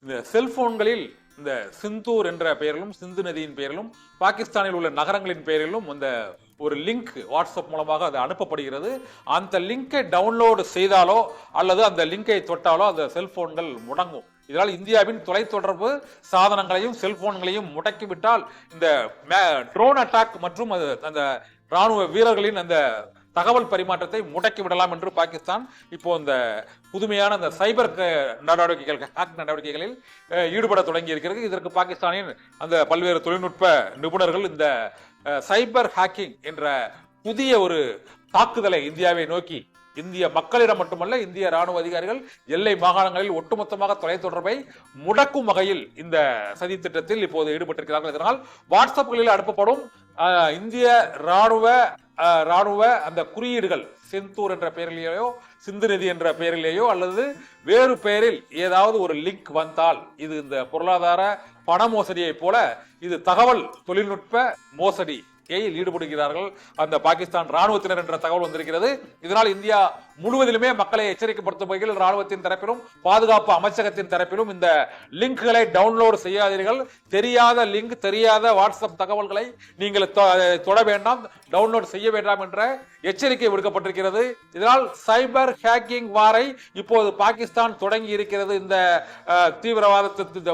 இந்த செல்போன்களில் இந்த சிந்தூர் என்ற பெயரிலும் சிந்து நதியின் பெயரிலும் பாகிஸ்தானில் உள்ள நகரங்களின் பெயரிலும் அந்த ஒரு லிங்க் வாட்ஸ்அப் மூலமாக அது அனுப்பப்படுகிறது. அந்த லிங்கை டவுன்லோடு செய்தாலோ அல்லது அந்த லிங்கை தொட்டாலோ அந்த செல்போன்கள் முடங்கும். இதனால் இந்தியாவின் தொலைத்தொடர்பு சாதனங்களையும் செல்போன்களையும் முடக்கிவிட்டால் இந்த ட்ரோன் அட்டாக் மற்றும் அந்த ராணுவ வீரர்களின் அந்த தகவல் பரிமாற்றத்தை முடக்கி விடலாம் என்று பாகிஸ்தான் இப்போ இந்த புதுமையான அந்த சைபர் நடவடிக்கைகளில் ஈடுபட தொடங்கி இருக்கிறது. இதற்கு பாகிஸ்தானின் அந்த பல்வேறு தொழில்நுட்ப நிபுணர்கள் இந்த சைபர் ஹேக்கிங் என்ற புதிய ஒரு தாக்குதலை இந்தியாவை நோக்கி இந்திய மக்களிடம் மட்டுமல்ல இந்திய ராணுவ அதிகாரிகள் எல்லை மாகாணங்களில் ஒட்டுமொத்தமாக தொலைத்தொடர்பை முடக்கும் வகையில் இந்த சதி திட்டத்தில் இப்போது ஈடுபட்டிருக்கிறார்கள். இதனால் வாட்ஸ்அப்களில் அனுப்பப்படும் இந்திய ராணுவ அந்த குறியீடுகள் செந்தூர் என்ற பெயரிலேயோ சிந்து நதி என்ற பெயரிலேயோ அல்லது வேறு பெயரில் ஏதாவது ஒரு லிங்க் வந்தால் இது இந்த பொருளாதார பண மோசடியை போல இது தகவல் தொழில்நுட்ப மோசடி ஈடுபடுகிறார்கள் அந்த பாகிஸ்தான் ராணுவத்தினர் என்ற தகவல் வந்திருக்கிறது. இதனால் இந்தியா முழுவதிலுமே மக்களை எச்சரிக்கைப்படுத்தும் வகையில் ராணுவத்தின் தரப்பிலும் பாதுகாப்பு அமைச்சகத்தின் தரப்பிலும் இந்த லிங்க்களை டவுன்லோடு செய்யாதீர்கள், தெரியாத லிங்க் தெரியாத வாட்ஸ்அப் தகவல்களை நீங்கள் தொட வேண்டாம், டவுன்லோட் செய்ய வேண்டாம் என்ற எச்சரிக்கை விடுக்கப்பட்டிருக்கிறது. இதனால் சைபர் ஹேக்கிங் வாரை இப்போது பாகிஸ்தான் தொடங்கி இருக்கிறது. இந்த தீவிரவாதத்தை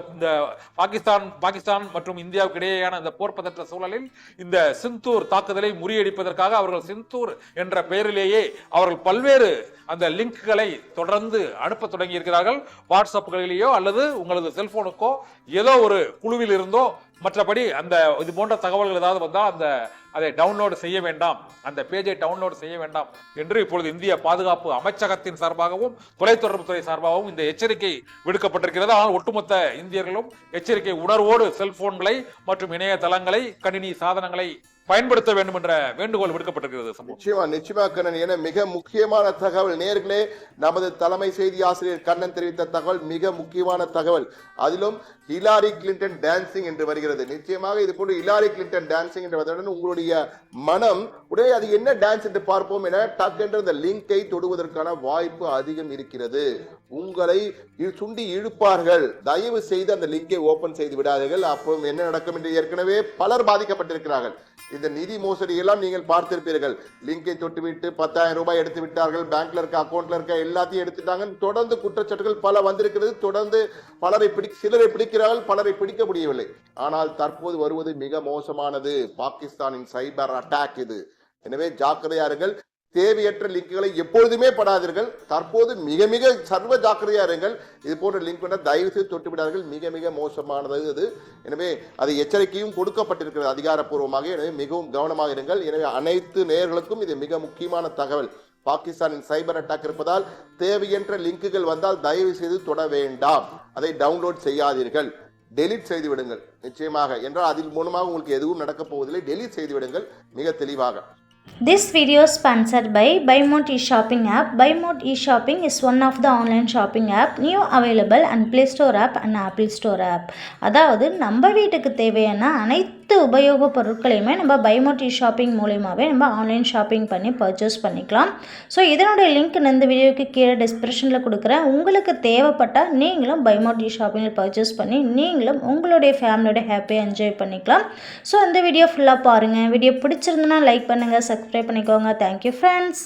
பாகிஸ்தான் மற்றும் இந்தியாவுக்கு இடையேயான இந்த போர் பதற்ற சூழலில் இந்த சிந்தூர் தாக்குதலை முறியடிப்பதற்காக அவர்கள் சிந்தூர் என்ற பெயரிலேயே அவர்கள் பல்வேறு அந்த லிங்க்களை தொடர்ந்து அனுப்ப தொடங்கி இருக்கிறார்கள். வாட்ஸ்அப்களிலேயோ அல்லது உங்களது செல்போனுக்கோ ஏதோ ஒரு குழுவில் இருந்தோ மற்றபடி அந்த இது போன்ற தகவல்கள் ஏதாவது வந்தால் அதை டவுன்லோடு செய்ய வேண்டாம், அந்த பேஜை டவுன்லோடு செய்ய வேண்டாம் என்று இப்பொழுது இந்திய பாதுகாப்பு அமைச்சகத்தின் சார்பாகவும் தொலைத்தொடர்புத்துறை சார்பாகவும் இந்த எச்சரிக்கை விடுக்கப்பட்டிருக்கிறது. ஆனால் ஒட்டுமொத்த இந்தியர்களும் எச்சரிக்கை உணர்வோடு செல்போன்களை மற்றும் இணையதளங்களை கணினி சாதனங்களை பயன்படுத்த வேண்டும் என்ற வேண்டுகோள் விடுக்கப்பட்டிருக்கிறது. நிச்சயமா கண்ணன், என மிக முக்கியமான தகவல் நேர்களே, நமது தலைமை செய்தி ஆசிரியர் கண்ணன் தெரிவித்த தகவல் மிக முக்கியமான தகவல். அதிலும் ஹிலாரி கிளின்டன் டான்சிங் என்று வருகிறது. நிச்சயமாக இது போன்று ஹிலாரி கிளின்டன் டான்சிங் என்று வந்தவுடன் உங்களுடைய மனம் உடனே அது என்ன டான்ஸ் என்று பார்ப்போம் என டக்கென்று அந்த லிங்கை தொடுவதற்கான வாய்ப்பு அதிகம் இருக்கிறது. உங்களை சுண்டி இழுப்பார்கள். தயவு செய்து அந்த லிங்கை ஓபன் செய்து விடாதீர்கள். அப்போ என்ன நடக்கும் என்று ஏற்கனவே பலர் பாதிக்கப்பட்டிருக்கிறார்கள். இந்த நிதி மோசடி எல்லாம் நீங்கள் பார்த்திருப்பீர்கள். லிங்கை தொட்டுவிட்டு 10,000 ரூபாய் எடுத்து விட்டார்கள், பேங்க்ல இருக்க அக்கௌண்ட்ல இருக்க எல்லாத்தையும் எடுத்துட்டாங்க. தொடர்ந்து குற்றச்சாட்டுகள் பல வந்திருக்கிறது. தொடர்ந்து சிலரை பிடிக்கிறார்கள், பலரை பிடிக்க முடியவில்லை. ஆனால் தற்போது வருவது மிக மோசமானது பாகிஸ்தானின் சைபர் அட்டாக் இது. எனவே ஜாக்கிரதையா இருங்கள். தேவையற்ற லிங்குகளை எப்பொழுதுமே படாதீர்கள். தற்போது மிக மிக சர்வ ஜாக்கிரதையா இருங்கள். இது போன்ற லிங்க் தயவு செய்து தொட்டு விடாதீர்கள். மிக மிக மோசமானது அது. எனவே அது எச்சரிக்கையும் கொடுக்கப்பட்டிருக்கிறது அதிகாரப்பூர்வமாக. எனவே மிகவும் கவனமாக இருங்கள். எனவே அனைத்து நேயர்களுக்கும் இது மிக முக்கியமான தகவல். பாகிஸ்தானின் சைபர் அட்டாக் இருப்பதால் தேவையற்ற லிங்குகள் வந்தால் தயவு செய்து தொட வேண்டாம். அதை டவுன்லோட் செய்யாதீர்கள், டெலீட் செய்து விடுங்கள். நிச்சயமாக என்றால் அதில் மூலமாக உங்களுக்கு எதுவும் நடக்கப் போவதில்லை. டெலீட் செய்து விடுங்கள் மிக தெளிவாக. This video is sponsored by BuyMode e-shopping app. BuyMode e-shopping is one of the online shopping app new available on Play Store app and Apple Store app. அதாவது நம்ம வீட்டுக்கு தேவையான அனைத்து உபயோக பொருட்களையுமே நம்ம BuyMode e-shopping மூலமாகவே நம்ம ஆன்லைன் ஷாப்பிங் பண்ணி பர்ச்சேஸ் பண்ணிக்கலாம். ஸோ இதனுடைய லிங்க் இந்த வீடியோக்கு கீழே டிஸ்கிரிப்ஷனில் கொடுக்குறேன். உங்களுக்கு தேவைப்பட்டால் நீங்களும் BuyMode e-shoppingல் பர்ச்சேஸ் பண்ணி நீங்களும் உங்களுடைய ஃபேமிலியோட ஹாப்பியாக என்ஜாய் பண்ணிக்கலாம். ஸோ இந்த வீடியோ ஃபுல்லாக பாருங்கள். வீடியோ பிடிச்சிருந்தனா லைக் பண்ணுங்கள், சப்ஸ்கிரைப் பண்ணிக்கோங்க. Thank you friends.